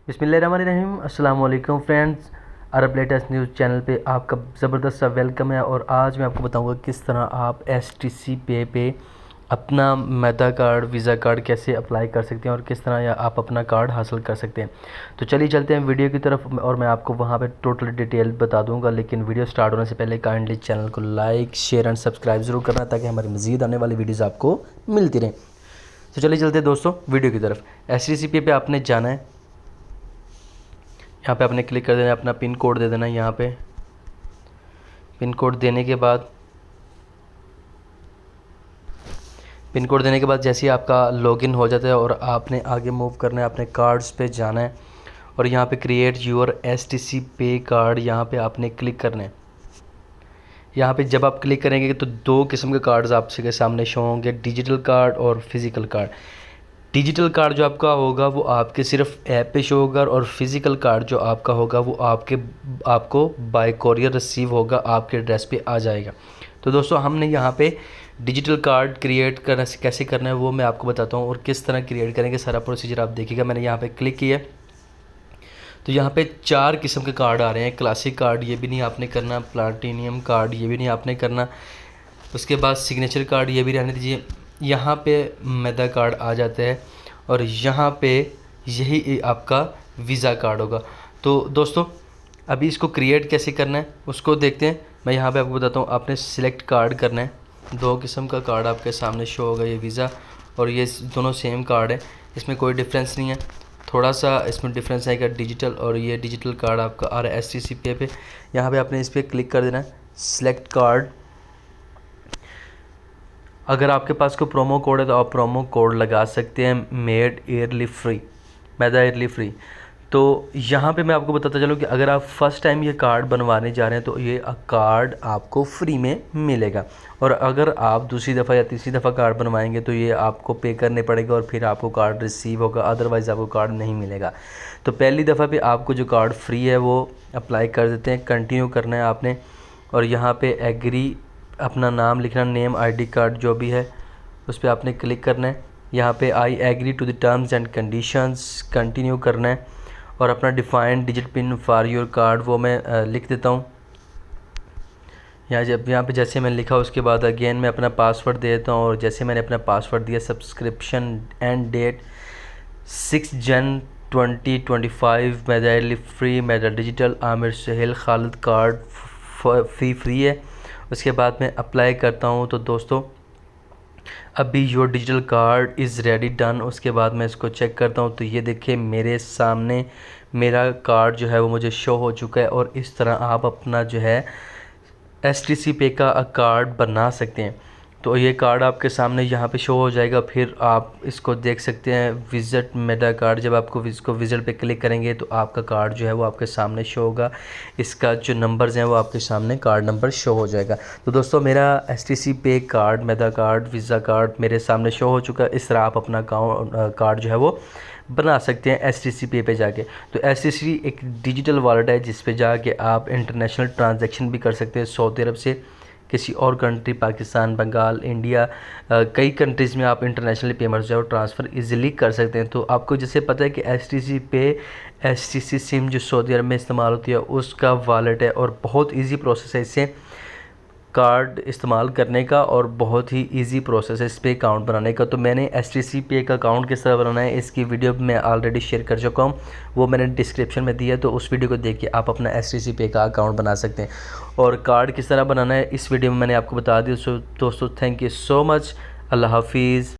बिस्मिल्लाहिर्रहमानिर्रहीम। अस्सलाम वालेकुम फ्रेंड्स, अरब लेटेस्ट न्यूज़ चैनल पे आपका ज़बरदस्त सा वेलकम है। और आज मैं आपको बताऊंगा किस तरह आप STC पे अपना मैदा कार्ड, वीज़ा कार्ड कैसे अप्लाई कर सकते हैं और किस तरह या आप अपना कार्ड हासिल कर सकते हैं। तो चलिए चलते हैं वीडियो की तरफ और मैं आपको वहाँ पे टोटल डिटेल बता दूंगा। लेकिन वीडियो स्टार्ट होने से पहले काइंडली चैनल को लाइक, शेयर एंड सब्सक्राइब ज़रूर करना ताकि हमारी मज़ीद आने वाली वीडियोज़ आपको मिलती रहें। तो चलिए चलते हैं दोस्तों वीडियो की तरफ। STC पे आपने जाना है, यहाँ पे आपने क्लिक कर देना है, अपना पिन कोड दे देना है। यहाँ पे पिन कोड देने के बाद जैसे ही आपका लॉगिन हो जाता है और आपने आगे मूव करना है, अपने कार्ड्स पे जाना है और यहाँ पे क्रिएट योर STC पे कार्ड, यहाँ पे आपने क्लिक करना है। यहाँ पे जब आप क्लिक करेंगे तो दो किस्म के कार्ड्स आपके सामने शो होंगे, डिजिटल कार्ड और फिज़िकल कार्ड। डिजिटल कार्ड जो आपका होगा वो आपके सिर्फ ऐप पे शो होगा और फिज़िकल कार्ड जो आपका होगा वो आपको बाय कोरियर रिसीव होगा, आपके एड्रेस पे आ जाएगा। तो दोस्तों हमने यहाँ पे डिजिटल कार्ड क्रिएट करना कैसे करना है वो मैं आपको बताता हूँ और किस तरह क्रिएट करेंगे, सारा प्रोसीजर आप देखिएगा। मैंने यहाँ पे क्लिक किया तो यहाँ पे 4 किस्म के कार्ड आ रहे हैं। क्लासिक कार्ड ये भी नहीं आपने करना, प्लाटिनियम कार्ड ये भी नहीं आपने करना, उसके बाद सिग्नेचर कार्ड ये भी रहने दीजिए। यहाँ पे मैदा कार्ड आ जाता है और यहाँ पे यही आपका वीज़ा कार्ड होगा। तो दोस्तों अभी इसको क्रिएट कैसे करना है उसको देखते हैं। मैं यहाँ पे आपको बताता हूँ, आपने सिलेक्ट कार्ड करना है। 2 किस्म का कार्ड आपके सामने शो होगा, ये वीज़ा और ये दोनों सेम कार्ड है, इसमें कोई डिफरेंस नहीं है। थोड़ा सा इसमें डिफरेंस आएगा डिजिटल, और ये डिजिटल कार्ड आपका आ रहा है STC पे। यहाँ पे आपने इस पर क्लिक कर देना है, सिलेक्ट कार्ड। अगर आपके पास कोई प्रोमो कोड है तो आप प्रोमो कोड लगा सकते हैं, मेड ईयरली फ्री, मैदा ईयरली फ्री। तो यहाँ पे मैं आपको बताता चलूँ कि अगर आप फर्स्ट टाइम ये कार्ड बनवाने जा रहे हैं तो ये कार्ड आपको फ्री में मिलेगा, और अगर आप दूसरी दफ़ा या तीसरी दफ़ा कार्ड बनवाएंगे तो ये आपको पे करने पड़ेगा और फिर आपको कार्ड रिसीव होगा, अदरवाइज़ आपको कार्ड नहीं मिलेगा। तो पहली दफ़ा पे आपको जो कार्ड फ्री है वो अप्लाई कर देते हैं, कंटिन्यू करना है आपने। और यहाँ पे एग्री, अपना नाम लिखना, नेम, ID कार्ड जो भी है उस पर आपने क्लिक करना है। यहाँ पे I agree to the terms and conditions, continue करना है। और अपना defined digit pin for your card वो मैं लिख देता हूँ। यहाँ पे जैसे मैंने लिखा उसके बाद अगेन मैं अपना पासवर्ड दे देता हूँ। और जैसे मैंने अपना पासवर्ड दिया, सब्सक्रिप्शन एंड डेट 6 जन 2025, मैदा फ्री, मैदा digital, Aamir Suhel Khalid card free है। उसके बाद मैं अप्लाई करता हूँ। तो दोस्तों अभी your digital card is ready done. उसके बाद मैं इसको चेक करता हूँ तो ये देखिए मेरे सामने मेरा कार्ड जो है वो मुझे शो हो चुका है। और इस तरह आप अपना जो है STC पे का कार्ड बना सकते हैं। तो ये कार्ड आपके सामने यहाँ पे शो हो जाएगा, फिर आप इसको देख सकते हैं विज़िट मैदा कार्ड। जब आपको इसको विज़िट पे क्लिक करेंगे तो आपका कार्ड जो है वो आपके सामने शो होगा, इसका जो नंबर्स हैं वो आपके सामने कार्ड नंबर शो हो जाएगा। तो दोस्तों मेरा STC पे कार्ड, मैदा कार्ड, वीज़ा कार्ड मेरे सामने शो हो चुका है। इस तरह आप अपना कार्ड जो है वो बना सकते हैं STC पे जाके। तो STC एक डिजिटल वॉलेट है जिस पे जाके आप इंटरनेशनल ट्रांजैक्शन भी कर सकते हैं, सऊदी अरब से किसी और कंट्री, पाकिस्तान, बंगाल, इंडिया, कई कंट्रीज़ में आप इंटरनेशनल पेमेंट्स जो है ट्रांसफ़र इजीली कर सकते हैं। तो आपको जैसे पता है कि STC पे STC सिम जो सऊदी अरब में इस्तेमाल होती है उसका वॉलेट है और बहुत इजी प्रोसेस है इससे कार्ड इस्तेमाल करने का, और बहुत ही इजी प्रोसेस है इस पे अकाउंट बनाने का। तो मैंने STC पे का अकाउंट किस तरह बनाना है इसकी वीडियो मैं ऑलरेडी शेयर कर चुका हूँ, वो मैंने डिस्क्रिप्शन में दिया है। तो उस वीडियो को देख के आप अपना STC पे का अकाउंट बना सकते हैं। और कार्ड किस तरह बनाना है इस वीडियो में मैंने आपको बता दिया। सो दोस्तों थैंक यू सो मच, अल्लाह हाफिज़।